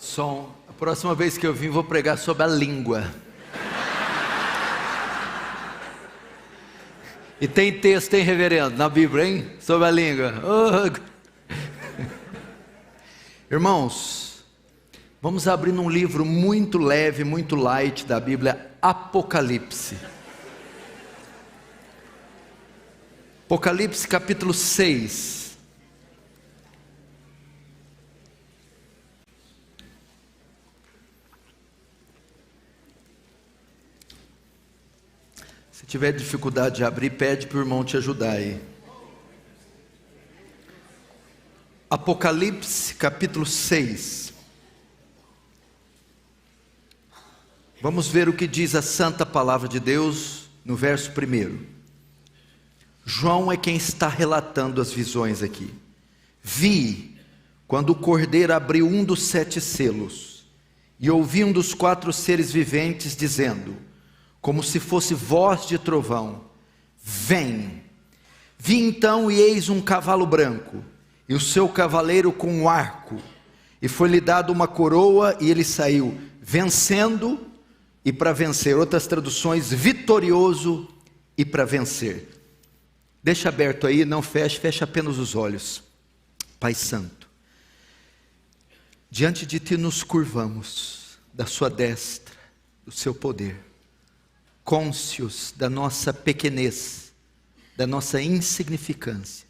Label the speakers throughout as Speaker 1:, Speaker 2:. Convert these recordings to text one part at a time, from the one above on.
Speaker 1: Som. A próxima vez que eu vim, vou pregar sobre a língua. E tem texto, hein, reverendo, na Bíblia, hein? Sobre a língua. Oh. Irmãos, vamos abrir num livro muito leve, muito light da Bíblia, Apocalipse. Apocalipse capítulo 6. Se tiver dificuldade de abrir, pede para o irmão te ajudar aí. Apocalipse capítulo 6. Vamos ver o que diz a santa palavra de Deus no verso 1. João é quem está relatando as visões aqui. Vi, quando o cordeiro abriu um dos 7 selos, e ouvi um dos 4 seres viventes dizendo, como se fosse voz de trovão, vem. Vi então e eis um cavalo branco, e o seu cavaleiro com um arco, e foi-lhe dado uma coroa, e ele saiu vencendo e para vencer. Outras traduções, vitorioso e para vencer. Deixa aberto aí, não feche, feche apenas os olhos. Pai Santo, diante de Ti nos curvamos, da Sua destra, do Seu poder, cônscios da nossa pequenez, da nossa insignificância,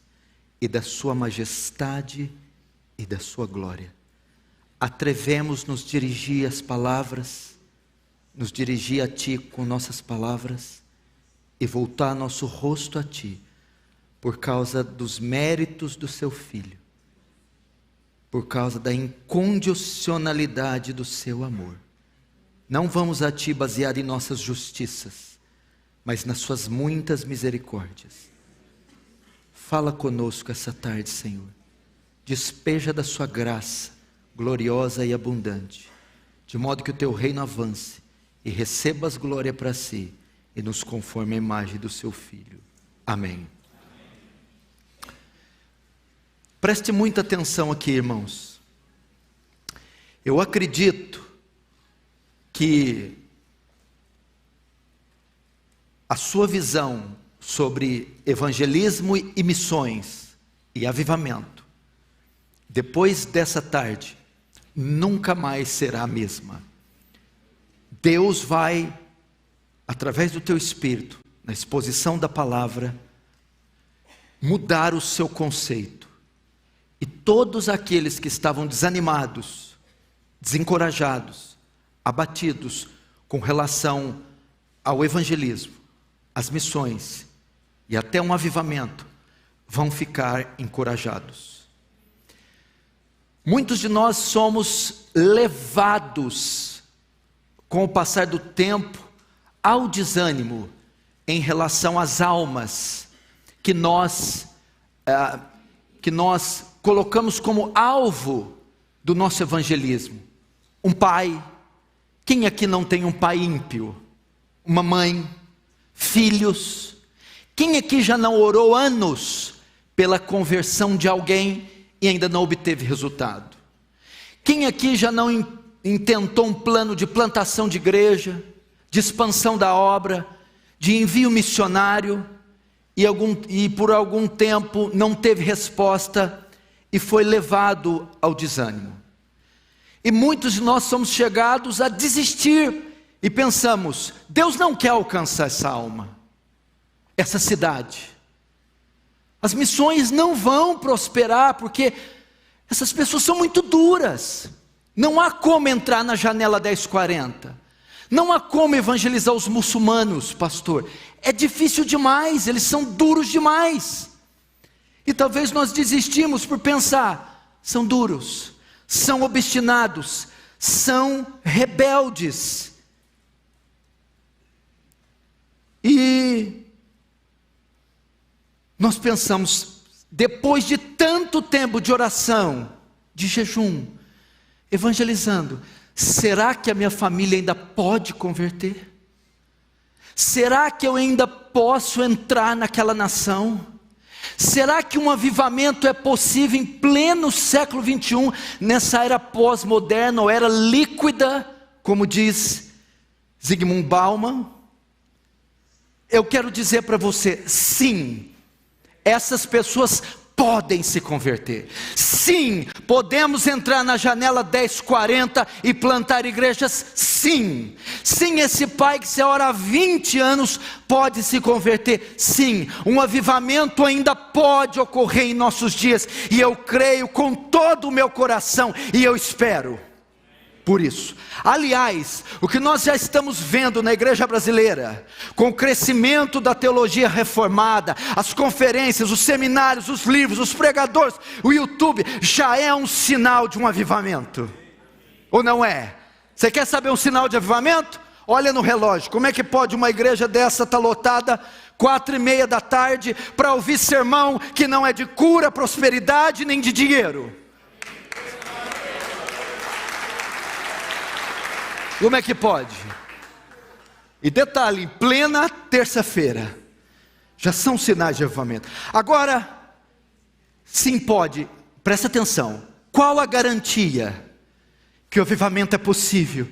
Speaker 1: e da Sua majestade e da Sua glória. Atrevemos nos dirigir as palavras, nos dirigir a Ti com nossas palavras, e voltar nosso rosto a Ti, por causa dos méritos do Seu Filho, por causa da incondicionalidade do Seu amor. Não vamos a Ti basear em nossas justiças, mas nas Suas muitas misericórdias. Fala conosco essa tarde, Senhor. Despeja da Sua graça, gloriosa e abundante, de modo que o Teu reino avance, e recebas glória para Si, e nos conforme a imagem do Seu Filho. Amém. Preste muita atenção aqui, irmãos. Eu acredito que a sua visão sobre evangelismo e missões e avivamento, depois dessa tarde, nunca mais será a mesma. Deus vai, através do teu Espírito, na exposição da palavra, mudar o seu conceito. E todos aqueles que estavam desanimados, desencorajados, abatidos com relação ao evangelismo, às missões e até um avivamento, vão ficar encorajados. Muitos de nós somos levados, com o passar do tempo, ao desânimo em relação às almas que nós colocamos como alvo do nosso evangelismo. Um pai. Quem aqui não tem um pai ímpio? Uma mãe? Filhos? Quem aqui já não orou anos pela conversão de alguém e ainda não obteve resultado? Quem aqui já não intentou um plano de plantação de igreja, de expansão da obra, de envio missionário, e por algum tempo não teve resposta e foi levado ao desânimo? E muitos de nós somos chegados a desistir e pensamos, Deus não quer alcançar essa alma, essa cidade. As missões não vão prosperar porque essas pessoas são muito duras. Não há como entrar na janela 1040. Não há como evangelizar os muçulmanos, pastor. É difícil demais, eles são duros demais. E talvez nós desistimos por pensar, são duros, são obstinados, são rebeldes. E nós pensamos, depois de tanto tempo de oração, de jejum, evangelizando, será que a minha família ainda pode converter? Será que eu ainda posso entrar naquela nação? Será que um avivamento é possível em pleno século 21, nessa era pós-moderna, ou era líquida, como diz Zygmunt Bauman? Eu quero dizer para você, sim, essas pessoas podem se converter. Sim, podemos entrar na janela 1040 e plantar igrejas. Sim, sim, esse pai que se ora há 20 anos pode se converter. Sim, um avivamento ainda pode ocorrer em nossos dias, e eu creio com todo o meu coração, e eu espero por isso. Aliás, o que nós já estamos vendo na igreja brasileira, com o crescimento da teologia reformada, as conferências, os seminários, os livros, os pregadores, o YouTube, já é um sinal de um avivamento, ou não é? Você quer saber um sinal de avivamento? Olha no relógio. Como é que pode uma igreja dessa estar lotada 4:30 da tarde para ouvir sermão que não é de cura, prosperidade nem de dinheiro? Como é que pode? E detalhe, em plena terça-feira, já são sinais de avivamento. Agora, sim pode, presta atenção, qual a garantia que o avivamento é possível,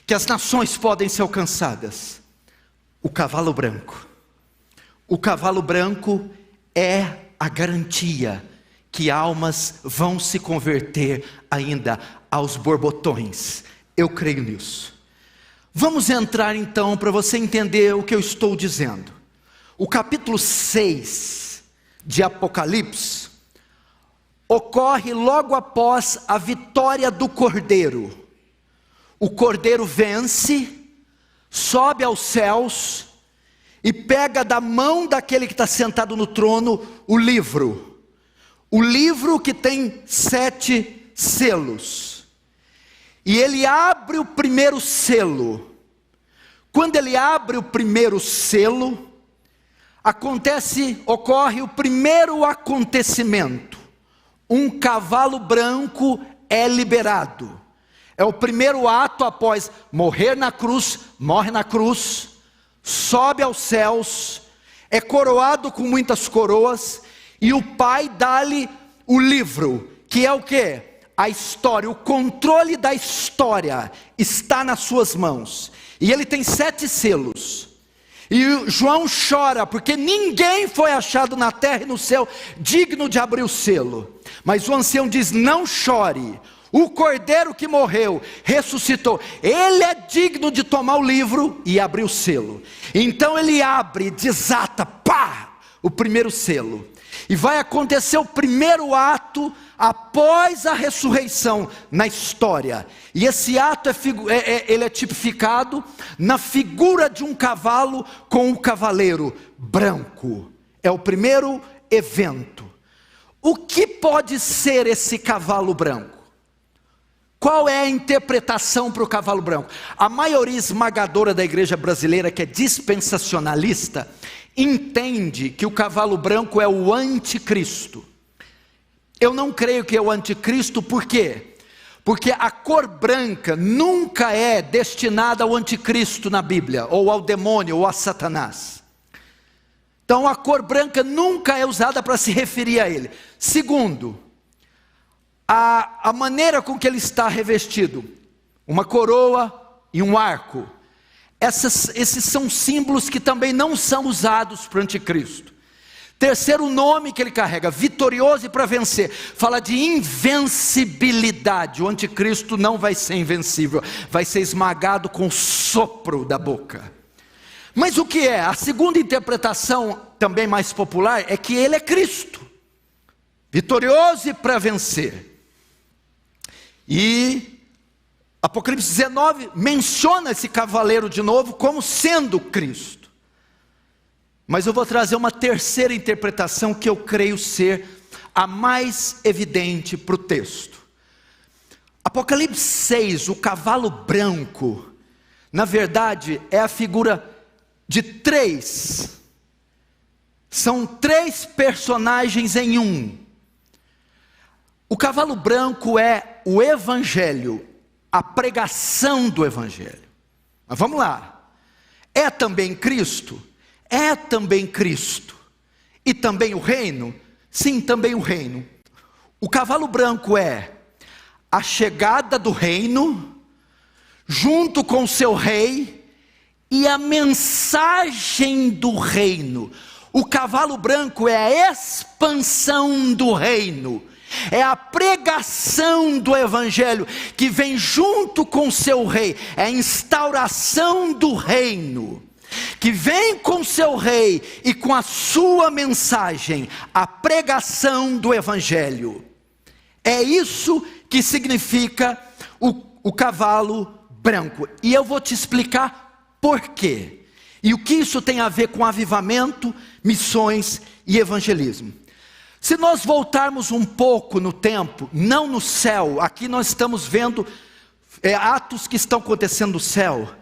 Speaker 1: que as nações podem ser alcançadas? O cavalo branco. O cavalo branco é a garantia que almas vão se converter ainda aos borbotões. Eu creio nisso. Vamos entrar então para você entender o que eu estou dizendo. O capítulo 6 de Apocalipse ocorre logo após a vitória do Cordeiro. O Cordeiro vence, sobe aos céus e pega da mão daquele que está sentado no trono o livro. O livro que tem 7 selos. E ele abre o primeiro selo. Quando ele abre o primeiro selo, ocorre o primeiro acontecimento. Um cavalo branco é liberado. É o primeiro ato após morre na cruz, sobe aos céus, é coroado com muitas coroas, e o Pai dá-lhe o livro, que é o quê? A história, o controle da história está nas suas mãos, e ele tem 7 selos, e João chora, porque ninguém foi achado na terra e no céu, digno de abrir o selo, mas o ancião diz, não chore, o Cordeiro que morreu, ressuscitou, ele é digno de tomar o livro e abrir o selo. Então ele abre, desata, o primeiro selo, e vai acontecer o primeiro ato, após a ressurreição na história, e esse ato ele é tipificado na figura de um cavalo com um cavaleiro branco, é o primeiro evento. O que pode ser esse cavalo branco? Qual é a interpretação para o cavalo branco? A maioria esmagadora da igreja brasileira, que é dispensacionalista, entende que o cavalo branco é o anticristo. Eu não creio que é o anticristo, por quê? Porque a cor branca nunca é destinada ao anticristo na Bíblia, ou ao demônio, ou a Satanás. Então a cor branca nunca é usada para se referir a ele. Segundo, a maneira com que ele está revestido, uma coroa e um arco, esses são símbolos que também não são usados para o anticristo. Terceiro nome que ele carrega, vitorioso e para vencer, fala de invencibilidade. O anticristo não vai ser invencível, vai ser esmagado com o sopro da boca. Mas o que é? A segunda interpretação, também mais popular, é que ele é Cristo, vitorioso e para vencer. E Apocalipse 19 menciona esse cavaleiro de novo como sendo Cristo. Mas eu vou trazer uma terceira interpretação que eu creio ser a mais evidente para o texto. Apocalipse 6, o cavalo branco, na verdade é a figura de 3. São 3 personagens em um. O cavalo branco é o Evangelho, a pregação do Evangelho. Mas vamos lá. É também Cristo? É também Cristo. E também o reino? Sim, também o reino. O cavalo branco é a chegada do reino, junto com o seu rei, e a mensagem do reino. O cavalo branco é a expansão do reino, é a pregação do evangelho que vem junto com o seu rei, é a instauração do reino, que vem com seu rei e com a sua mensagem, a pregação do evangelho. É isso que significa o cavalo branco. E eu vou te explicar por quê. E o que isso tem a ver com avivamento, missões e evangelismo. Se nós voltarmos um pouco no tempo, não no céu, aqui nós estamos vendo atos que estão acontecendo no céu.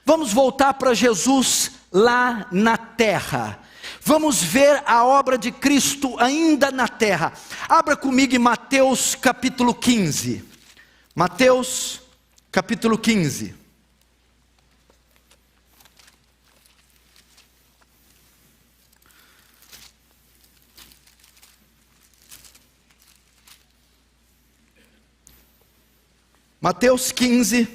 Speaker 1: Vamos voltar para Jesus lá na terra. Vamos ver a obra de Cristo ainda na terra. Abra comigo em Mateus capítulo 15. Mateus capítulo 15. Mateus 15,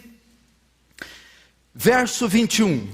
Speaker 1: verso 21.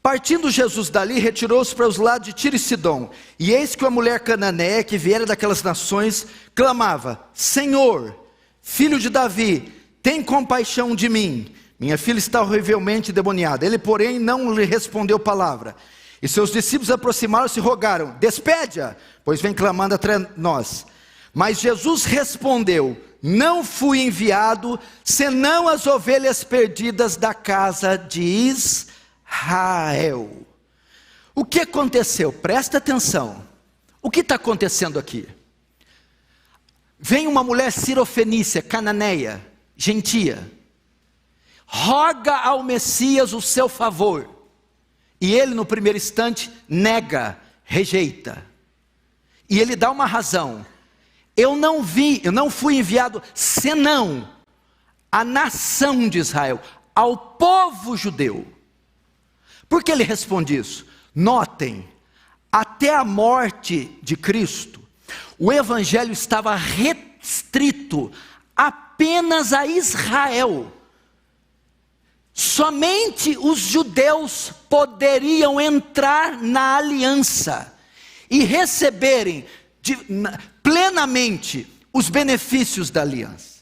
Speaker 1: Partindo Jesus dali, retirou-se para os lados de Tiro e Sidom. E eis que uma mulher cananeia, que viera daquelas nações, clamava: Senhor, filho de Davi, tem compaixão de mim. Minha filha está horrivelmente endemoniada. Ele, porém, não lhe respondeu palavra. E seus discípulos aproximaram-se e rogaram: Despede-a, pois vem clamando atrás nós. Mas Jesus respondeu: Não fui enviado, senão as ovelhas perdidas da casa de Israel. O que aconteceu? Presta atenção. O que está acontecendo aqui? Vem uma mulher cirofenícia, cananeia, gentia, roga ao Messias o seu favor. E ele no primeiro instante nega, rejeita. E ele dá uma razão. Eu não fui enviado senão à nação de Israel, ao povo judeu. Por que ele responde isso? Notem, até a morte de Cristo, o evangelho estava restrito apenas a Israel. Somente os judeus poderiam entrar na aliança e receberem plenamente os benefícios da aliança.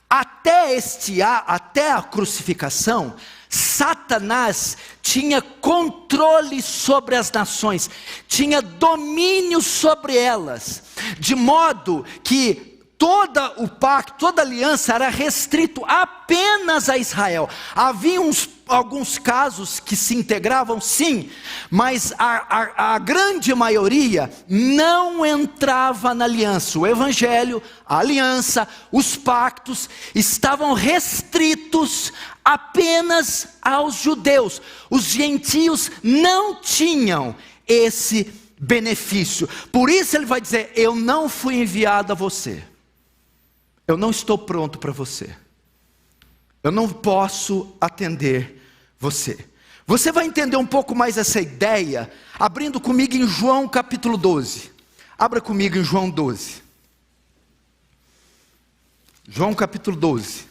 Speaker 1: Até a crucificação, Satanás tinha controle sobre as nações, tinha domínio sobre elas, de modo que todo o pacto, toda a aliança era restrito apenas a Israel. Havia alguns casos que se integravam, sim, mas a grande maioria não entrava na aliança. O evangelho, a aliança, os pactos estavam restritos apenas aos judeus. Os gentios não tinham esse benefício. Por isso ele vai dizer: eu não fui enviado a você. Eu não estou pronto para você. Eu não posso atender você. Você vai entender um pouco mais essa ideia abrindo comigo em João capítulo 12. Abra comigo em João 12. João capítulo 12.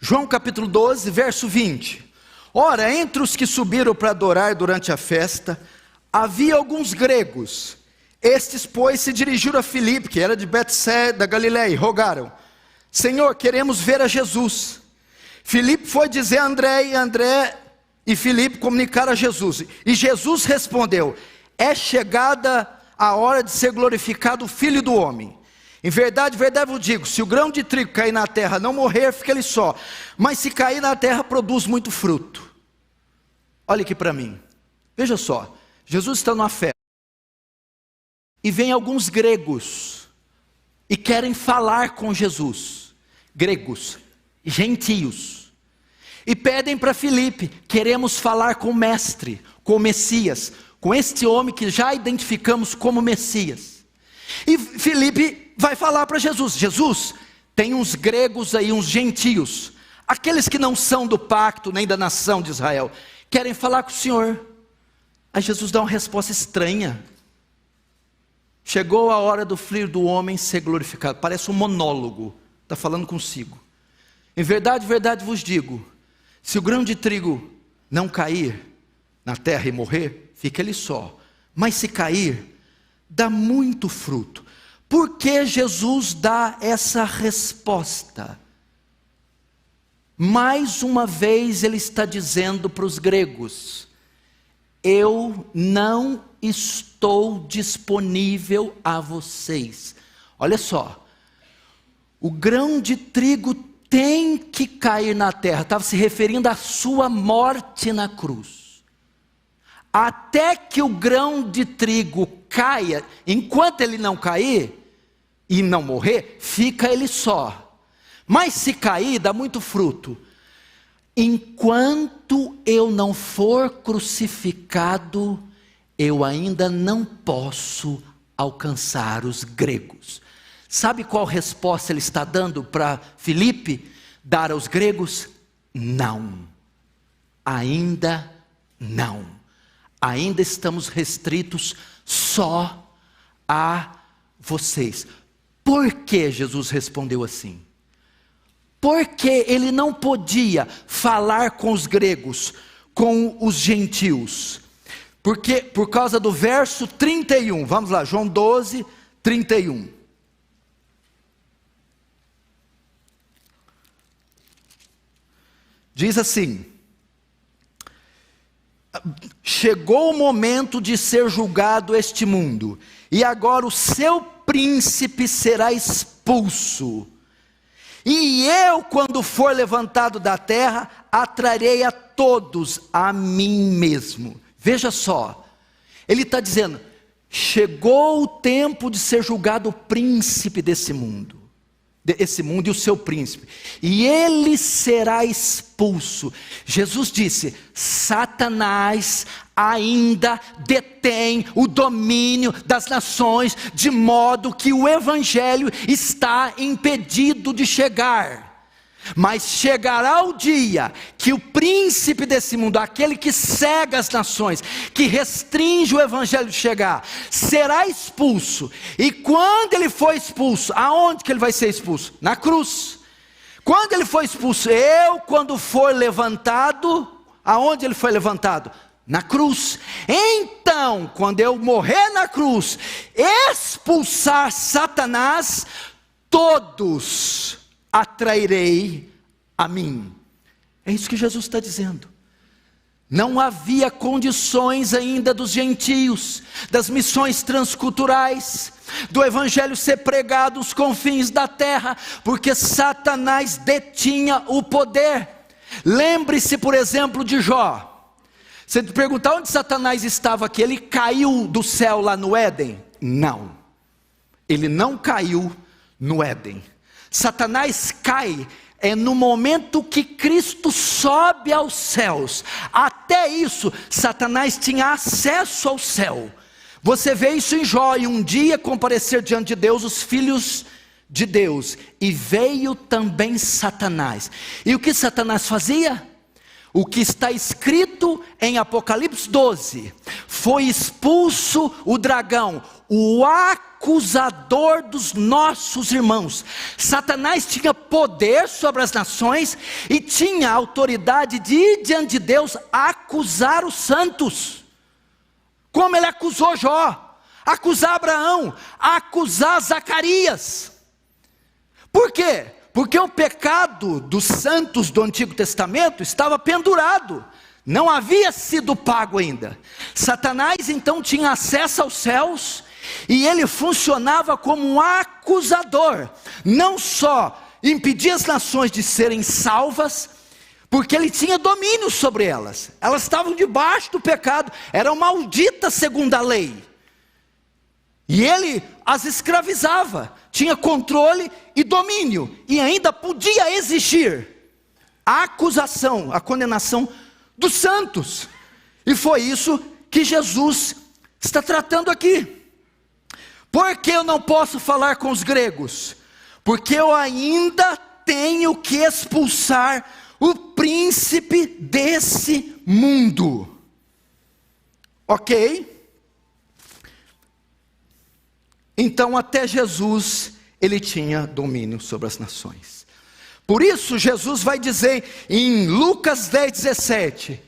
Speaker 1: João capítulo 12, verso 20. Ora, entre os que subiram para adorar durante a festa, havia alguns gregos. Estes, pois, se dirigiram a Filipe, que era de Betsaida da Galileia, e rogaram: Senhor, queremos ver a Jesus. Filipe foi dizer a André, e André e Filipe comunicaram a Jesus. E Jesus respondeu: é chegada a hora de ser glorificado o Filho do Homem. Em verdade, verdade vos digo, se o grão de trigo cair na terra, não morrer, fica ele só. Mas se cair na terra, produz muito fruto. Olha aqui para mim. Veja só. Jesus está numa festa. E vem alguns gregos. E querem falar com Jesus. Gregos. Gentios. E pedem para Filipe: queremos falar com o mestre, com o Messias, com este homem que já identificamos como Messias. E Filipe vai falar para Jesus: Jesus, tem uns gregos aí, uns gentios, aqueles que não são do pacto nem da nação de Israel, querem falar com o Senhor. Aí Jesus dá uma resposta estranha: chegou a hora do Filho do Homem ser glorificado. Parece um monólogo, está falando consigo. Em verdade, verdade vos digo, se o grão de trigo não cair na terra e morrer, fica ele só. Mas se cair, dá muito fruto. Por que Jesus dá essa resposta? Mais uma vez ele está dizendo para os gregos: eu não estou disponível a vocês. Olha só, o grão de trigo tem que cair na terra. Estava se referindo à sua morte na cruz. Até que o grão de trigo caia, enquanto ele não cair e não morrer, fica ele só. Mas se cair, dá muito fruto. Enquanto eu não for crucificado, eu ainda não posso alcançar os gregos. Sabe qual resposta ele está dando para Filipe dar aos gregos? Não, ainda não. Ainda estamos restritos só a vocês. Por que Jesus respondeu assim? Porque ele não podia falar com os gregos, com os gentios. Porque, por causa do verso 31, vamos lá, João 12, 31. Diz assim: chegou o momento de ser julgado este mundo, e agora o seu príncipe será expulso. E eu, quando for levantado da terra, atrarei a todos a mim mesmo. Veja só, ele está dizendo: chegou o tempo de ser julgado o príncipe desse mundo. Esse mundo e o seu príncipe, e ele será expulso. Jesus disse: Satanás ainda detém o domínio das nações, de modo que o evangelho está impedido de chegar. Mas chegará o dia que o príncipe desse mundo, aquele que cega as nações, que restringe o evangelho de chegar, será expulso. E quando ele for expulso, aonde que ele vai ser expulso? Na cruz. Quando ele for expulso, quando for levantado, aonde ele foi levantado? Na cruz. Então, quando eu morrer na cruz, expulsar Satanás, todos atrairei a mim. É isso que Jesus está dizendo. Não havia condições ainda dos gentios, das missões transculturais, do evangelho ser pregado aos confins da terra, porque Satanás detinha o poder. Lembre-se, por exemplo, de Jó. Se te perguntar onde Satanás estava aqui, ele caiu do céu lá no Éden? Não, ele não caiu no Éden. Satanás cai no momento que Cristo sobe aos céus. Até isso, Satanás tinha acesso ao céu. Você vê isso em Jó: e um dia comparecer diante de Deus os filhos de Deus, e veio também Satanás. E o que Satanás fazia? O que está escrito em Apocalipse 12: foi expulso o dragão, o acusador dos nossos irmãos. Satanás tinha poder sobre as nações e tinha autoridade de ir diante de Deus acusar os santos, como ele acusou Jó, acusar Abraão, acusar Zacarias. Por quê? Porque o pecado dos santos do Antigo Testamento estava pendurado, não havia sido pago ainda. Satanás então tinha acesso aos céus, e ele funcionava como um acusador. Não só impedia as nações de serem salvas, porque ele tinha domínio sobre elas. Elas estavam debaixo do pecado, eram malditas segundo a lei. E ele as escravizava, tinha controle e domínio, e ainda podia exigir a acusação, a condenação dos santos. E foi isso que Jesus está tratando aqui. Por que eu não posso falar com os gregos? Porque eu ainda tenho que expulsar o príncipe desse mundo. Ok? Então até Jesus, ele tinha domínio sobre as nações. Por isso Jesus vai dizer em Lucas 10:17,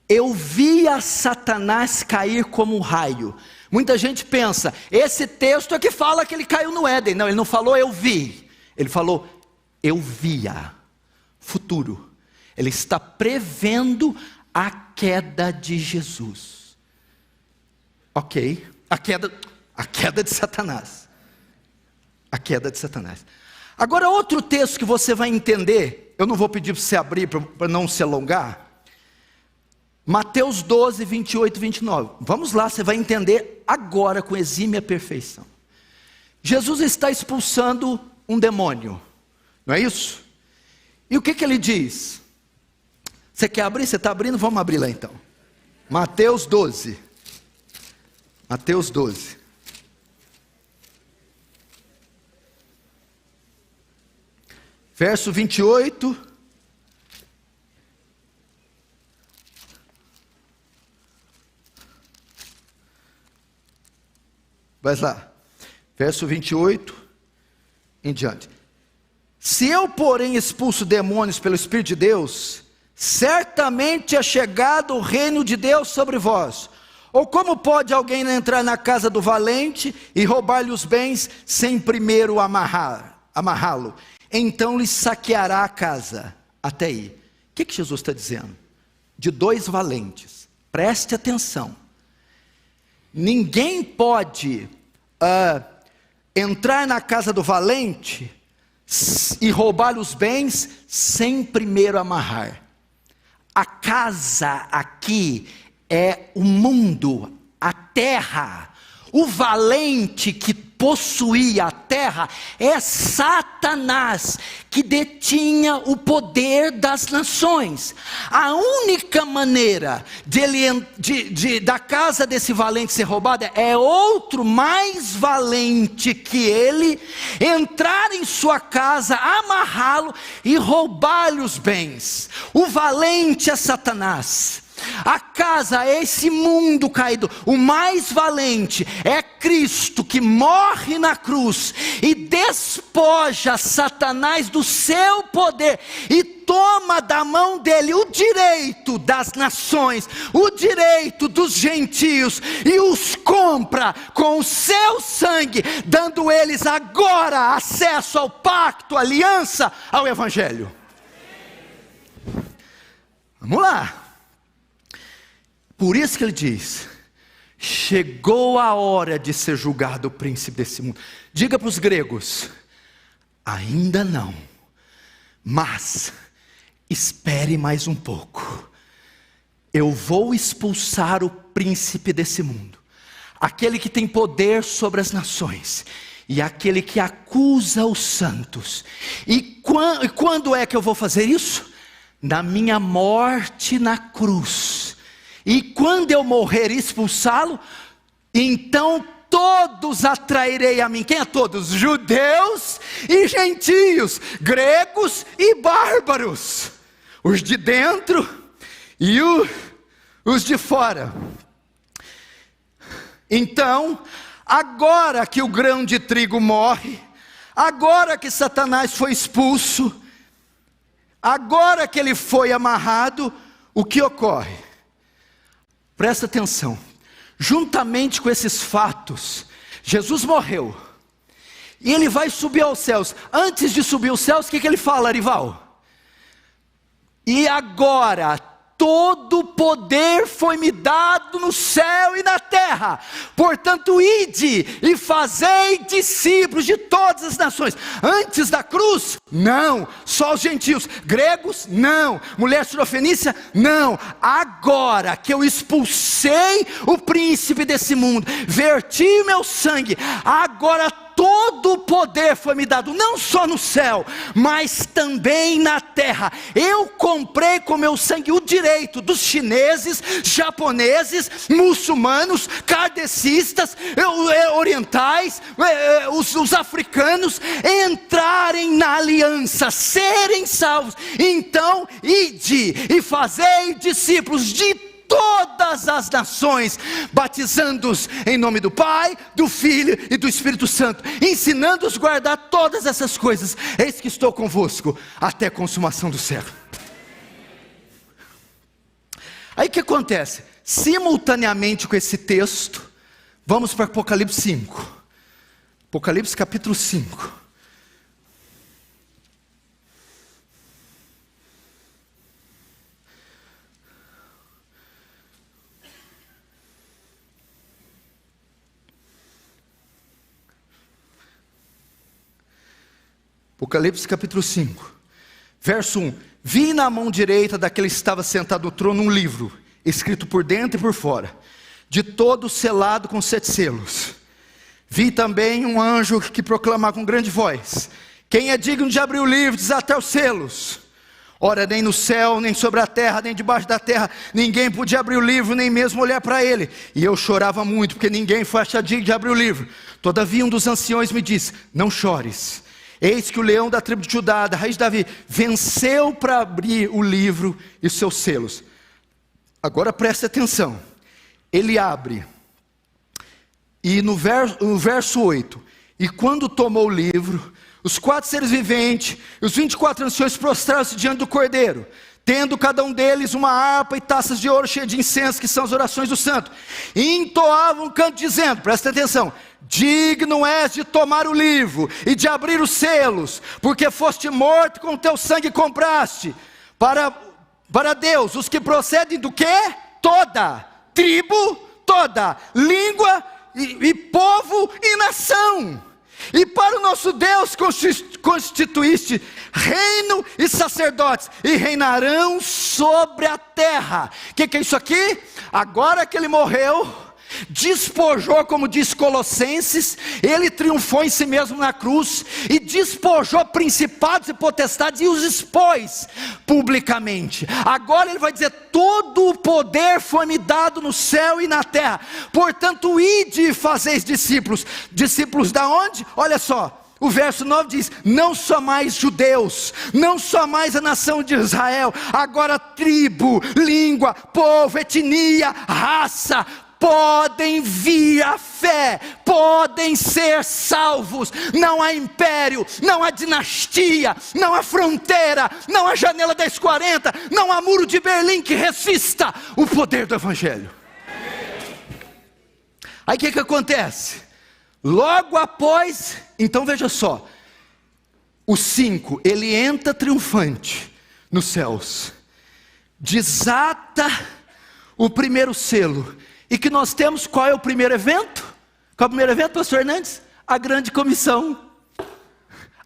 Speaker 1: eu via Satanás cair como um raio. Muita gente pensa, esse texto é que fala que ele caiu no Éden. Não, ele não falou eu vi, ele falou eu via, futuro. Ele está prevendo a queda de Jesus. Ok, a queda de Satanás. A queda de Satanás. Agora outro texto que você vai entender, eu não vou pedir para você abrir para não se alongar. Mateus 12, 28 e 29. Vamos lá, você vai entender agora com exímia perfeição. Jesus está expulsando um demônio, não é isso? E o que ele diz? Você quer abrir? Você está abrindo? Vamos abrir lá então. Mateus 12. Mateus 12. Verso 28. Vai lá. Verso 28 em diante. Se eu, porém, expulso demônios pelo Espírito de Deus, certamente é chegado o reino de Deus sobre vós. Ou como pode alguém entrar na casa do valente e roubar-lhe os bens sem primeiro amarrá-lo? Então lhe saqueará a casa. Até aí. O que Jesus está dizendo? De dois valentes. Preste atenção. Ninguém pode entrar na casa do valente e roubar os bens sem primeiro amarrar. A casa aqui é o mundo, a terra. O valente que possuía a terra é Satanás, que detinha o poder das nações. A única maneira da casa desse valente ser roubada é outro mais valente que ele entrar em sua casa, amarrá-lo e roubar-lhe os bens. O valente é Satanás. A casa é esse mundo caído. O mais valente é Cristo, que morre na cruz e despoja Satanás do seu poder e toma da mão dele o direito das nações, o direito dos gentios, e os compra com o seu sangue, dando eles agora acesso ao pacto, aliança, ao evangelho. Vamos lá. Por isso que ele diz, chegou a hora de ser julgado o príncipe desse mundo. Diga para os gregos, ainda não, mas espere mais um pouco. Eu vou expulsar o príncipe desse mundo, aquele que tem poder sobre as nações, e aquele que acusa os santos. E quando é que eu vou fazer isso? Na minha morte na cruz. E quando eu morrer e expulsá-lo, então todos atrairei a mim. Quem é todos? Judeus e gentios, gregos e bárbaros, os de dentro e os de fora. Então, agora que o grão de trigo morre, agora que Satanás foi expulso, agora que ele foi amarrado, o que ocorre? Presta atenção, juntamente com esses fatos, Jesus morreu, e ele vai subir aos céus. Antes de subir aos céus, o que ele fala, Arival? E agora, todo poder foi me dado no céu e na terra, portanto ide e fazei discípulos de todas as nações. Antes da cruz, não, só os gentios, gregos, não, mulher sirofenícia, não. Agora que eu expulsei o príncipe desse mundo, verti meu sangue, agora todo o poder foi me dado, não só no céu, mas também na terra. Eu comprei com meu sangue o direito dos chineses, japoneses, muçulmanos, kardecistas, orientais, os africanos, entrarem na aliança, serem salvos. Então, ide e fazei discípulos de todas as nações, batizando-os em nome do Pai, do Filho e do Espírito Santo, ensinando-os a guardar todas essas coisas. Eis que estou convosco até a consumação do século. Aí o que acontece? Simultaneamente com esse texto, vamos para Apocalipse 5. Apocalipse capítulo 5. Apocalipse capítulo 5, verso 1. Vi na mão direita daquele que estava sentado no trono um livro, escrito por dentro e por fora, de todo selado com 7 selos. Vi também um anjo que proclamava com grande voz: quem é digno de abrir o livro, desatar os selos? Ora, nem no céu, nem sobre a terra, nem debaixo da terra, ninguém podia abrir o livro, nem mesmo olhar para ele. E eu chorava muito, porque ninguém foi achado digno de abrir o livro. Todavia um dos anciões me disse: não chores. Eis que o leão da tribo de Judá, da raiz de Davi, venceu para abrir o livro e os seus selos. Agora preste atenção. Ele abre. E no verso 8. E quando tomou o livro, os 4 seres viventes, os 24 anciões prostraram-se diante do Cordeiro, tendo cada um deles uma harpa e taças de ouro cheias de incenso, que são as orações do santo. E entoavam um canto dizendo, presta atenção: digno és de tomar o livro e de abrir os selos, porque foste morto, com teu sangue compraste para Deus os que procedem do quê? Toda tribo, toda língua e povo e nação. E para o nosso Deus constituíste reino e sacerdotes, e reinarão sobre a terra. O que é isso aqui? Agora que ele morreu, despojou, como diz Colossenses, ele triunfou em si mesmo na cruz, e despojou principados e potestades, e os expôs publicamente. Agora ele vai dizer: todo o poder foi me dado no céu e na terra, portanto ide e fazeis discípulos. Discípulos da onde? Olha só, o verso 9 diz: não só mais judeus, não só mais a nação de Israel, agora tribo, língua, povo, etnia, raça, podem vir à fé, podem ser salvos. Não há império, não há dinastia, não há fronteira, não há janela 1040, não há muro de Berlim que resista o poder do Evangelho. Aí o que acontece? Logo após, então veja só, o 5, ele entra triunfante nos céus, desata o primeiro selo. E que nós temos, qual é o primeiro evento? Qual é o primeiro evento, pastor Hernandes? A grande comissão,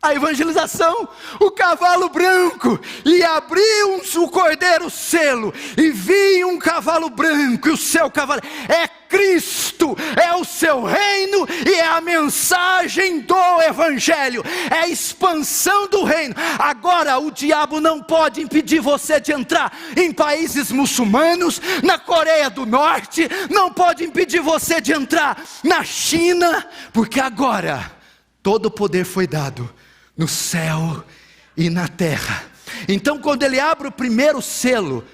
Speaker 1: a evangelização, o cavalo branco. E abriu o cordeiro o selo, e vi um cavalo branco, e o seu cavalo é Cristo, é o seu reino, e é a mensagem do Evangelho, é a expansão do reino. Agora o diabo não pode impedir você de entrar em países muçulmanos, na Coreia do Norte, não pode impedir você de entrar na China, porque agora todo o poder foi dado no céu e na terra. Então quando ele abre o primeiro selo,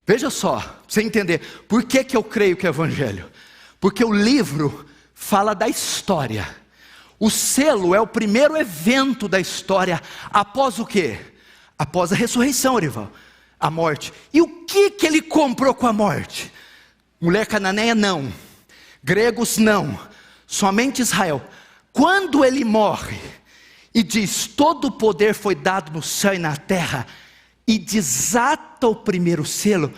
Speaker 1: veja só, para você entender, por que eu creio que é Evangelho? Porque o livro fala da história. O selo é o primeiro evento da história, após o quê? Após a ressurreição, Orival, a morte. E o que ele comprou com a morte? Mulher cananeia não, gregos não, somente Israel. Quando ele morre e diz: todo o poder foi dado no céu e na terra, e desata o primeiro selo,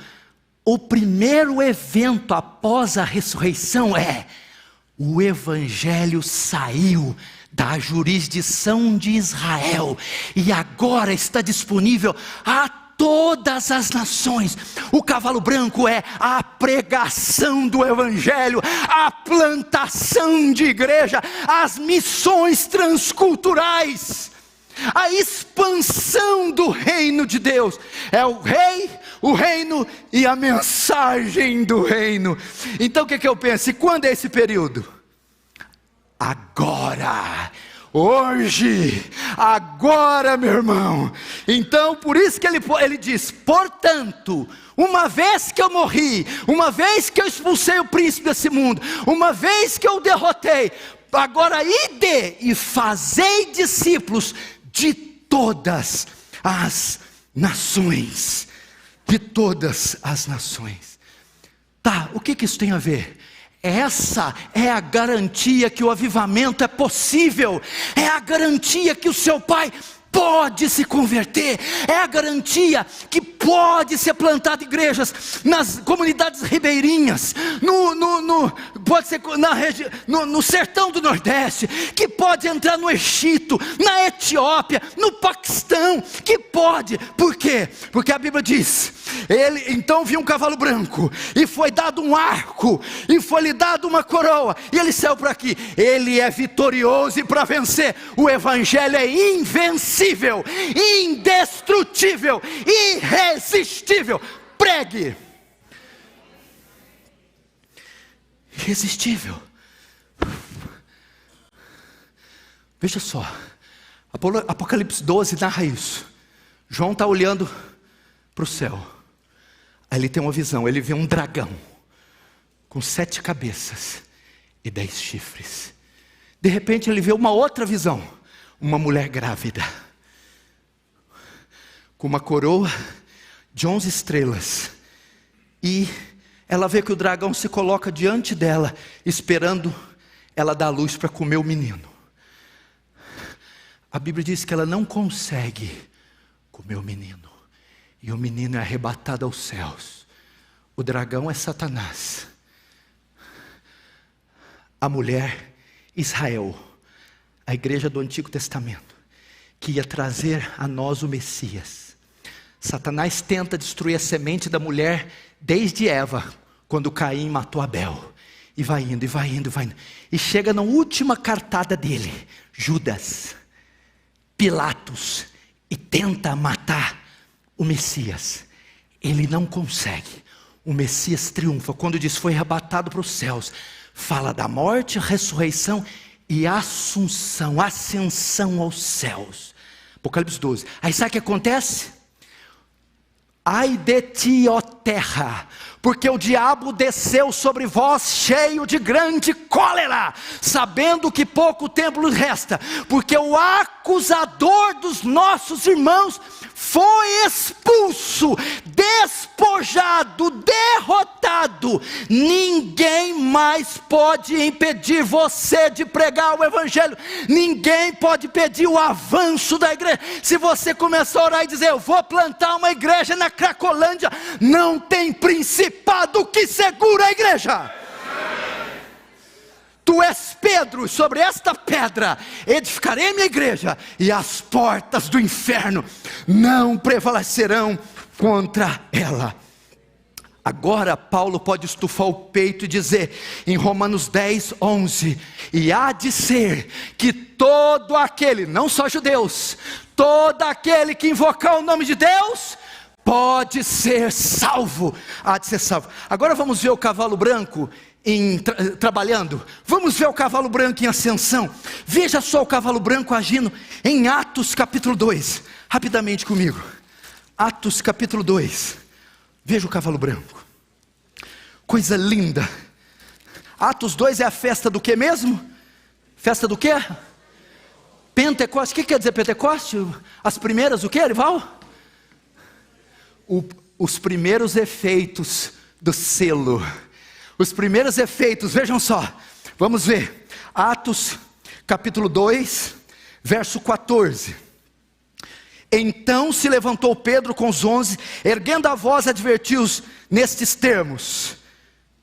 Speaker 1: o primeiro evento após a ressurreição é: o Evangelho saiu da jurisdição de Israel, e agora está disponível a todas as nações. O cavalo branco é a pregação do evangelho, a plantação de igreja, as missões transculturais, a expansão do reino de Deus. É o rei, o reino e a mensagem do reino. Então o que eu penso? E quando é esse período? Agora, hoje, agora, meu irmão. Então por isso que ele diz: portanto, uma vez que eu morri, uma vez que eu expulsei o príncipe desse mundo, uma vez que eu o derrotei, agora ide e fazei discípulos de todas as nações. De todas as nações. Tá, o que isso tem a ver? Essa é a garantia que o avivamento é possível. É a garantia que o seu pai pode se converter. É a garantia que pode ser plantada igrejas nas comunidades ribeirinhas, pode ser no sertão do Nordeste, que pode entrar no Egito, na Etiópia, no Paquistão, que pode. Por quê? Porque a Bíblia diz: então viu um cavalo branco, e foi dado um arco, e foi-lhe dado uma coroa, e ele saiu por aqui. Ele é vitorioso, e para vencer, o evangelho é invencível, indestrutível, irresistível. Pregue. Irresistível. Veja só, Apocalipse 12 narra isso. João está olhando para o céu. Aí ele tem uma visão, ele vê um dragão com 7 cabeças e 10 chifres. De repente ele vê uma outra visão, uma mulher grávida, com uma coroa de 11 estrelas, e ela vê que o dragão se coloca diante dela, esperando ela dar luz para comer o menino. A Bíblia diz que ela não consegue comer o menino, e o menino é arrebatado aos céus. O dragão é Satanás, a mulher Israel, a igreja do Antigo Testamento, que ia trazer a nós o Messias. Satanás tenta destruir a semente da mulher desde Eva, quando Caim matou Abel, e vai indo, e vai indo, e vai indo, e chega na última cartada dele, Judas, Pilatos, e tenta matar o Messias. Ele não consegue. O Messias triunfa. Quando diz foi arrebatado para os céus, fala da morte, ressurreição e assunção, ascensão aos céus. Apocalipse 12. Aí sabe o que acontece? Ai de ti, ó terra, porque o diabo desceu sobre vós cheio de grande cólera, sabendo que pouco tempo lhe resta, porque o acusador dos nossos irmãos foi expulso, despojado, derrotado. Ninguém mais pode impedir você de pregar o evangelho. Ninguém pode impedir o avanço da igreja. Se você começar a orar e dizer eu vou plantar uma igreja na Cracolândia, não tem principado que segura a igreja. Tu és Pedro, sobre esta pedra edificarei minha igreja, e as portas do inferno não prevalecerão contra ela. Agora Paulo pode estufar o peito e dizer em Romanos 10, 11: e há de ser que todo aquele, não só judeus, todo aquele que invocar o nome de Deus pode ser salvo. Há de ser salvo. Agora vamos ver o cavalo branco trabalhando. Vamos ver o cavalo branco em ascensão. Veja só o cavalo branco agindo em Atos capítulo 2. Rapidamente comigo. Atos capítulo 2. Veja o cavalo branco. Coisa linda. Atos 2 é a festa do que mesmo? Festa do que? Pentecoste. O que quer dizer Pentecoste? As primeiras o que, Erival? Os primeiros efeitos do selo. Os primeiros efeitos, vejam só, vamos ver, Atos capítulo 2, verso 14. Então se levantou Pedro com os 11, erguendo a voz advertiu-os nestes termos: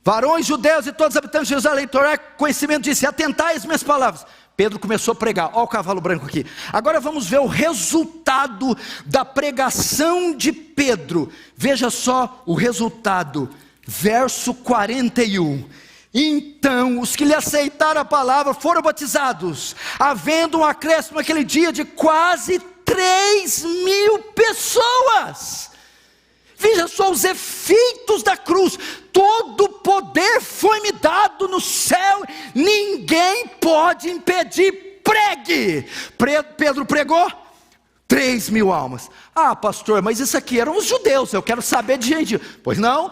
Speaker 1: varões judeus e todos os habitantes de Jerusalém, tomai conhecimento, disse, atentai às minhas palavras. Pedro começou a pregar, olha o cavalo branco aqui. Agora vamos ver o resultado da pregação de Pedro. Veja só o resultado, verso 41. Então os que lhe aceitaram a palavra foram batizados, havendo um acréscimo naquele dia de quase 3.000 pessoas. Veja só os efeitos da cruz. Todo poder foi me dado no céu, ninguém pode impedir. Pregue. Pedro pregou 3.000 almas. Ah, pastor, mas isso aqui eram os judeus, eu quero saber de gente. Pois não,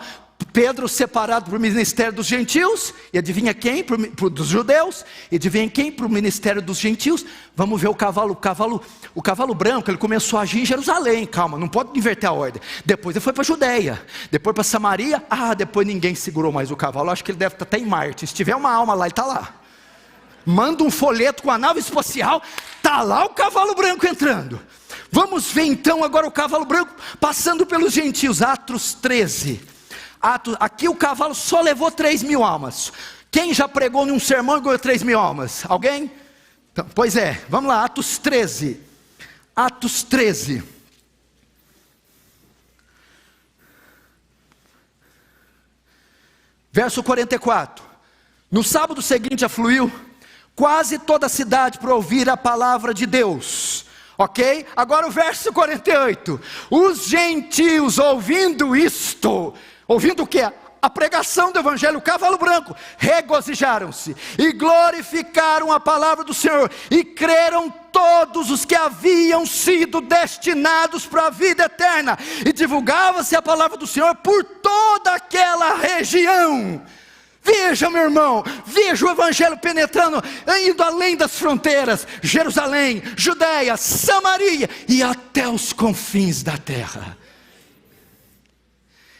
Speaker 1: Pedro separado para o ministério dos gentios, e adivinha quem? Dos judeus, e adivinha quem? Para o ministério dos gentios. Vamos ver o cavalo branco, ele começou a agir em Jerusalém, calma, não pode inverter a ordem. Depois ele foi para a Judeia, depois para Samaria, depois ninguém segurou mais o cavalo, acho que ele deve estar até em Marte, se tiver uma alma lá, ele está lá. Manda um folheto com a nave espacial, está lá o cavalo branco entrando. Vamos ver então agora o cavalo branco passando pelos gentios, Atos 13. Aqui o cavalo só levou 3.000 almas. Quem já pregou num sermão e ganhou 3.000 almas? Alguém? Então, pois é, vamos lá, Atos 13. Atos 13. Verso 44. No sábado seguinte afluiu quase toda a cidade para ouvir a palavra de Deus. Ok? Agora o verso 48. Os gentios ouvindo isto... Ouvindo o que? A pregação do evangelho, o cavalo branco, regozijaram-se e glorificaram a palavra do Senhor, e creram todos os que haviam sido destinados para a vida eterna, e divulgava-se a palavra do Senhor por toda aquela região. Veja, meu irmão, veja o evangelho penetrando, indo além das fronteiras, Jerusalém, Judeia, Samaria e até os confins da terra.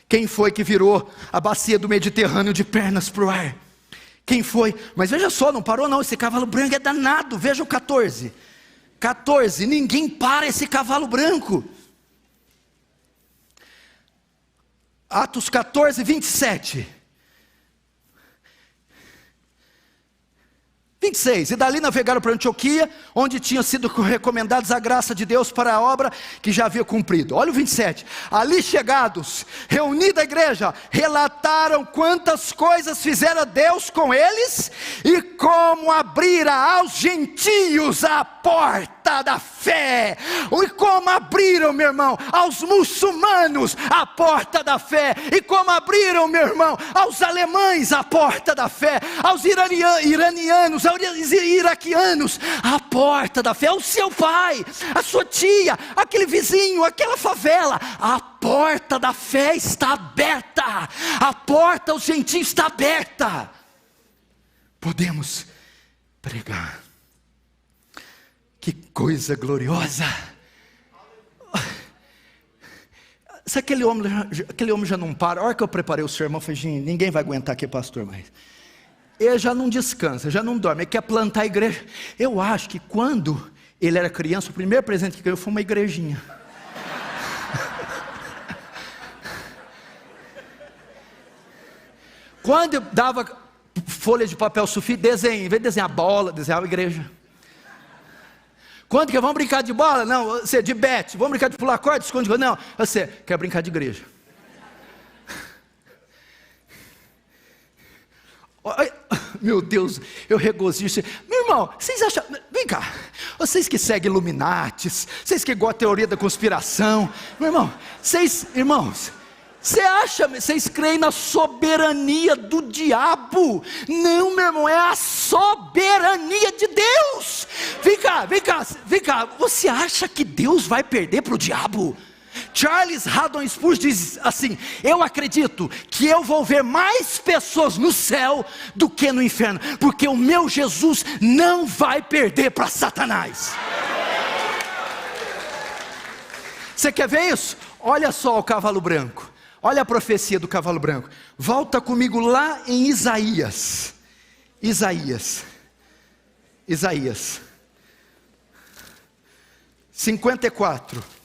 Speaker 1: Quem foi que virou a bacia do Mediterrâneo de pernas para o ar? Quem foi? Mas veja só, não parou não, esse cavalo branco é danado. Veja o 14, ninguém para esse cavalo branco. Atos 14, 27. 26, e dali navegaram para Antioquia, onde tinham sido recomendados a graça de Deus para a obra que já havia cumprido. Olha o 27, ali chegados, reunida a igreja, relataram quantas coisas fizera Deus com eles, e como abrira aos gentios a porta da fé, e como abriram, meu irmão, aos muçulmanos a porta da fé, e como abriram, meu irmão, aos alemães a porta da fé, aos iranianos, aos iraquianos a porta da fé, o seu pai, a sua tia, aquele vizinho, aquela favela, a porta da fé está aberta, a porta aos gentios está aberta, podemos pregar. Que coisa gloriosa! Se aquele homem já não para, a hora que eu preparei o sermão, eu falei, gente, ninguém vai aguentar aqui, pastor, mas ele já não descansa, já não dorme, ele quer plantar a igreja. Eu acho que quando ele era criança, o primeiro presente que ganhou foi uma igrejinha. Quando eu dava folha de papel sulfite, em vez de desenhar bola, desenhava a igreja. Quando que vamos brincar de bola? Não, você de bete. Vamos brincar de pular corda, esconde? Não, você quer brincar de igreja. Meu Deus, eu regozijo. Meu irmão, vocês acham, vem cá, vocês que seguem Illuminatis, vocês que gostam da teoria da conspiração, meu irmão, irmãos, vocês creem na soberania do diabo? Não, meu irmão, é a soberania de Deus. Vem cá, você acha que Deus vai perder para o diabo? Charles Haddon Spurgeon diz assim: eu acredito que eu vou ver mais pessoas no céu do que no inferno, porque o meu Jesus não vai perder para Satanás. Você quer ver isso? Olha só o cavalo branco, olha a profecia do cavalo branco. Volta comigo lá em Isaías 54.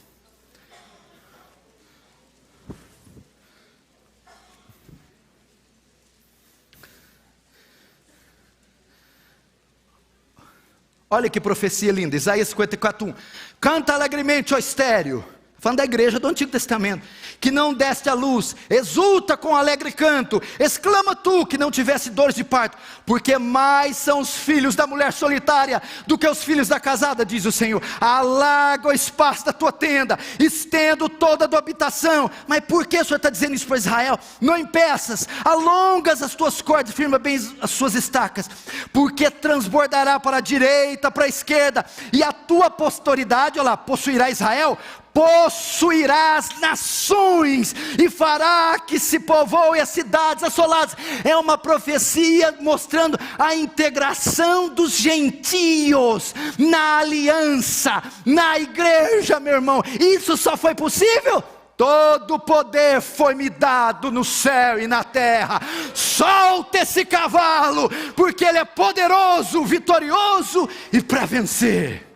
Speaker 1: Olha que profecia linda, Isaías 54:1. Canta alegremente, ó estéreo. Falando da igreja do Antigo Testamento, que não deste a luz, exulta com alegre canto, exclama tu que não tivesse dores de parto, porque mais são os filhos da mulher solitária do que os filhos da casada, diz o Senhor. Alarga o espaço da tua tenda, estendo toda a tua habitação. Mas por que o Senhor está dizendo isso para Israel? Não impeças, alongas as tuas cordas, firma bem as suas estacas, porque transbordará para a direita, para a esquerda, e a tua posteridade, olha lá, possuirá Israel, possuirá as nações, e fará que se povoem as cidades assoladas. É uma profecia mostrando a integração dos gentios na aliança, na igreja, meu irmão. Isso só foi possível. Todo poder foi me dado no céu e na terra. Solta esse cavalo, porque ele é poderoso, vitorioso e para vencer.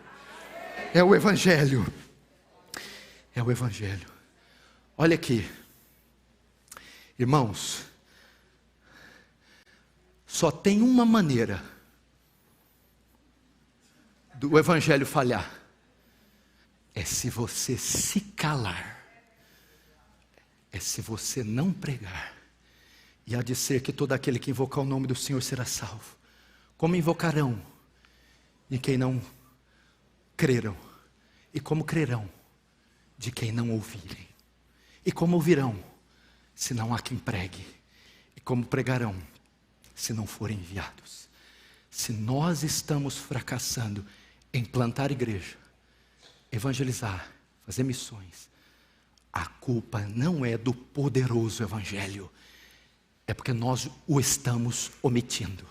Speaker 1: É o Evangelho. É o Evangelho. Olha aqui, irmãos, só tem uma maneira do Evangelho falhar, é se você se calar, é se você não pregar, e há de ser que todo aquele que invocar o nome do Senhor será salvo. Como invocarão de quem não creram, e como crerão de quem não ouvirem, e como ouvirão se não há quem pregue, e como pregarão se não forem enviados. Se nós estamos fracassando em plantar igreja, evangelizar, fazer missões, a culpa não é do poderoso Evangelho, é porque nós o estamos omitindo.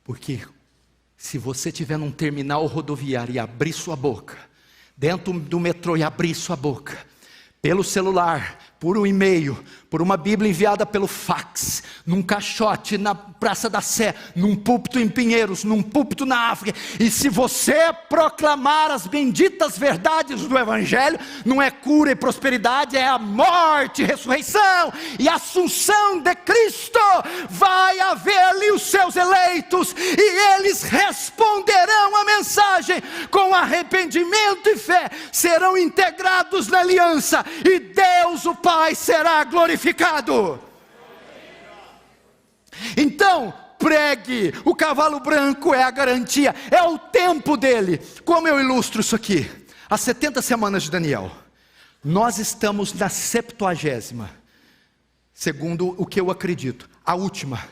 Speaker 1: Porque se você estiver num terminal rodoviário e abrir sua boca, dentro do metrô, e abrir sua boca, pelo celular, por um e-mail, por uma Bíblia enviada pelo fax, num caixote na Praça da Sé, num púlpito em Pinheiros, num púlpito na África, e se você proclamar as benditas verdades do Evangelho, não é cura e prosperidade, é a morte, ressurreição e assunção de Cristo. Vai haver ali os seus eleitos, e eles responderão à mensagem com arrependimento e fé, serão integrados na aliança, e Deus o Pai será glorificado. Então, pregue. O cavalo branco é a garantia, é o tempo dele. Como eu ilustro isso aqui? As 70 semanas de Daniel, nós estamos na 70ª, segundo o que eu acredito, a última,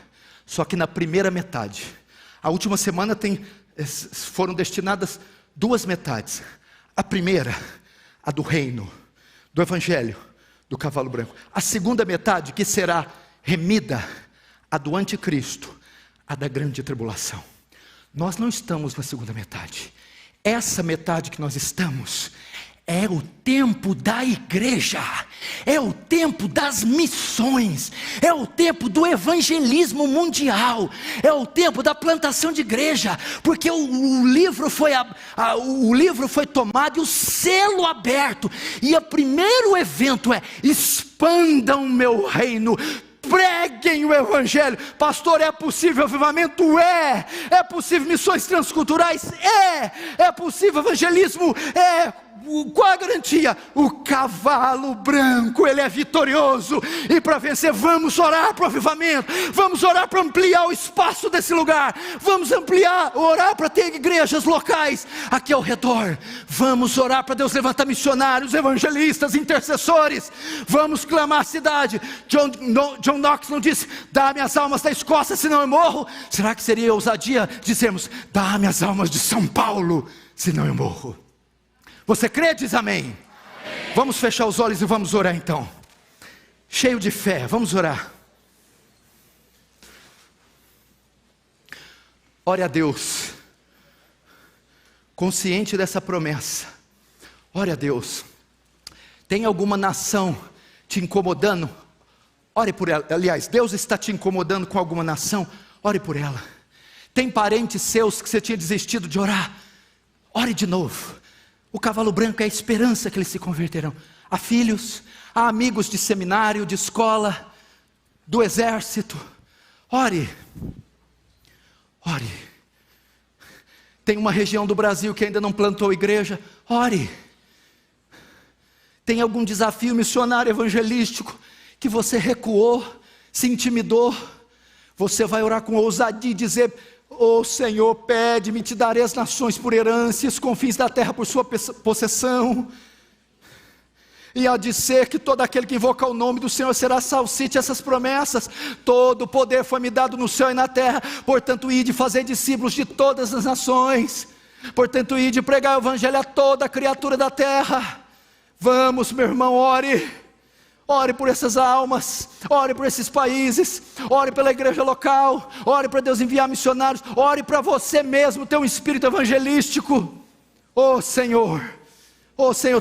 Speaker 1: só que na primeira metade. A última semana foram destinadas 2 metades. A primeira, a do reino, do Evangelho, do cavalo branco. A segunda metade, que será remida, a do anticristo, a da grande tribulação. Nós não estamos na segunda metade. Essa metade que nós estamos é o tempo da igreja, é o tempo das missões, é o tempo do evangelismo mundial, é o tempo da plantação de igreja, porque o livro foi tomado e o selo aberto, e o primeiro evento é: expandam o meu reino, preguem o Evangelho. Pastor, é possível avivamento? É possível missões transculturais? É possível evangelismo? Qual a garantia? O cavalo branco, ele é vitorioso, e para vencer vamos orar para o avivamento, vamos orar para ampliar o espaço desse lugar, vamos orar para ter igrejas locais aqui ao redor, vamos orar para Deus levantar missionários, evangelistas, intercessores, vamos clamar a cidade. John Knox não disse: dá-me as almas da Escócia, senão eu morro. Será que seria ousadia dizermos: dá-me as almas de São Paulo, senão eu morro? Você crê? Diz amém. Amém. Vamos fechar os olhos e vamos orar então. Cheio de fé, vamos orar. Ore a Deus, consciente dessa promessa. Ore a Deus. Tem alguma nação te incomodando? Ore por ela. Aliás, Deus está te incomodando com alguma nação? Ore por ela. Tem parentes seus que você tinha desistido de orar? Ore de novo. O cavalo branco é a esperança que eles se converterão. Há filhos, há amigos de seminário, de escola, do exército. Ore. Ore. Tem uma região do Brasil que ainda não plantou igreja, ore. Tem algum desafio missionário evangelístico que você recuou, se intimidou, você vai orar com ousadia e dizer: ó Senhor, pede-me, te darei as nações por herança, os confins da terra por sua possessão. E há de ser que todo aquele que invoca o nome do Senhor será salvo. Cite essas promessas: todo o poder foi me dado no céu e na terra, portanto ide fazer discípulos de todas as nações, portanto ide pregar o evangelho a toda criatura da terra. Vamos, meu irmão, ore por essas almas, ore por esses países, ore pela igreja local, ore para Deus enviar missionários, ore para você mesmo ter um espírito evangelístico. Oh Senhor,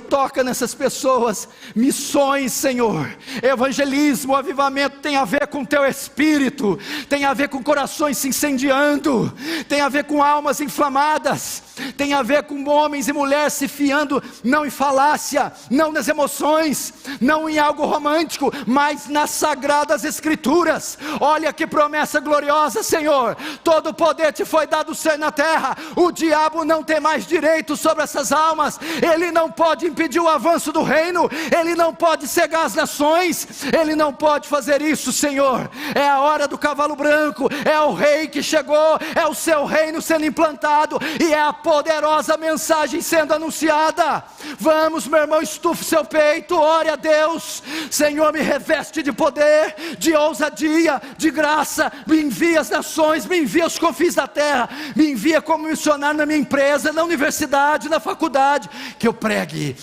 Speaker 1: toca nessas pessoas. Missões, Senhor, evangelismo, avivamento tem a ver com teu espírito, tem a ver com corações se incendiando, tem a ver com almas inflamadas, tem a ver com homens e mulheres se fiando, não em falácia, não nas emoções, não em algo romântico, mas nas sagradas escrituras. Olha que promessa gloriosa, Senhor: todo o poder te foi dado no céu e na terra. O diabo não tem mais direito sobre essas almas, ele não pode impedir o avanço do reino, ele não pode cegar as nações, ele não pode fazer isso, Senhor. É a hora do cavalo branco, é o rei que chegou, é o seu reino sendo implantado, e é a poderosa mensagem sendo anunciada. Vamos, meu irmão, estufe seu peito, ore a Deus: Senhor, me reveste de poder, de ousadia, de graça, me envia as nações, me envia os confins da terra, me envia como missionário na minha empresa, na universidade, na faculdade, que eu pregue,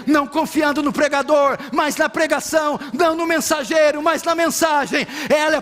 Speaker 1: não confiando no pregador, mas na pregação, não no mensageiro, mas na mensagem. Ela é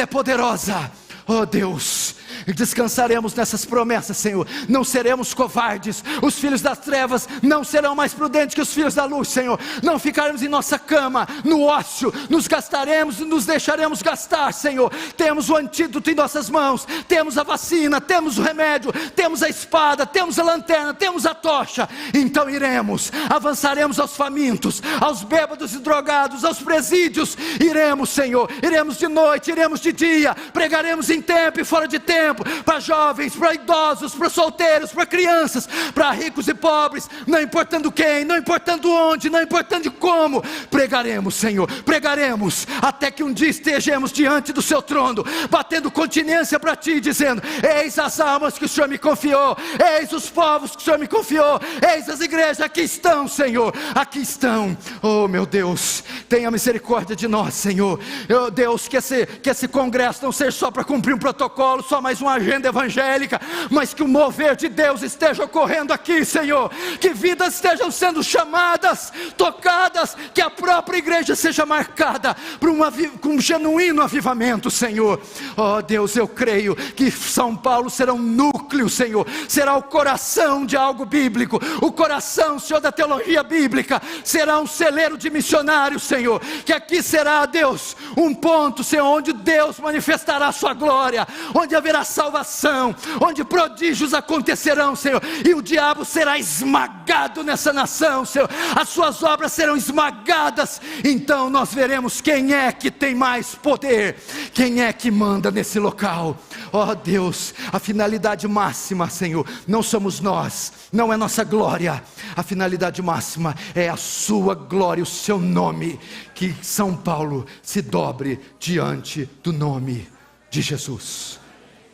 Speaker 1: poderosa, oh Deus. Descansaremos nessas promessas, Senhor. Não seremos covardes. Os filhos das trevas não serão mais prudentes que os filhos da luz, Senhor. Não ficaremos em nossa cama, no ócio, nos gastaremos e nos deixaremos gastar, Senhor. Temos o antídoto em nossas mãos, temos a vacina, temos o remédio, temos a espada, temos a lanterna, temos a tocha. Então iremos, avançaremos aos famintos, aos bêbados e drogados, aos presídios. Iremos, Senhor, iremos de noite, iremos de dia, pregaremos em tempo e fora de tempo, para jovens, para idosos, para solteiros, para crianças, para ricos e pobres, não importando quem, não importando onde, não importando como. Pregaremos, Senhor, pregaremos, até que um dia estejamos diante do seu trono, batendo continência para ti, dizendo: eis as almas que o Senhor me confiou, eis os povos que o Senhor me confiou, eis as igrejas, aqui estão, Senhor, aqui estão. Oh meu Deus, tenha misericórdia de nós, Senhor. Oh Deus, que esse congresso não seja só para cumprir um protocolo, só mais uma agenda evangélica, mas que o mover de Deus esteja ocorrendo aqui, Senhor, que vidas estejam sendo chamadas, tocadas, que a própria igreja seja marcada por um genuíno avivamento, Senhor. Oh Deus, eu creio que São Paulo será um núcleo, Senhor, será o coração de algo bíblico, o coração, Senhor, da teologia bíblica, será um celeiro de missionários, Senhor, que aqui será, Deus, um ponto, Senhor, onde Deus manifestará a sua glória, onde haverá salvação, onde prodígios acontecerão, Senhor, e o diabo será esmagado nessa nação, Senhor, as suas obras serão esmagadas. Então nós veremos quem é que tem mais poder, quem é que manda nesse local. Ó Deus, a finalidade máxima, Senhor, não somos nós, não é nossa glória, a finalidade máxima é a sua glória, o seu nome, que São Paulo se dobre diante do nome de Jesus.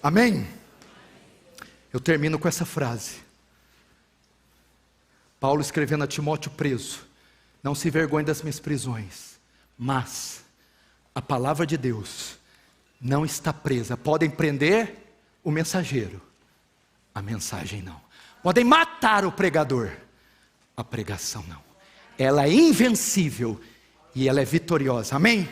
Speaker 1: Amém? Eu termino com essa frase. Paulo escrevendo a Timóteo preso: não se envergonhe das minhas prisões, mas a palavra de Deus não está presa. Podem prender o mensageiro, a mensagem não. Podem matar o pregador, a pregação não. Ela é invencível e ela é vitoriosa. Amém?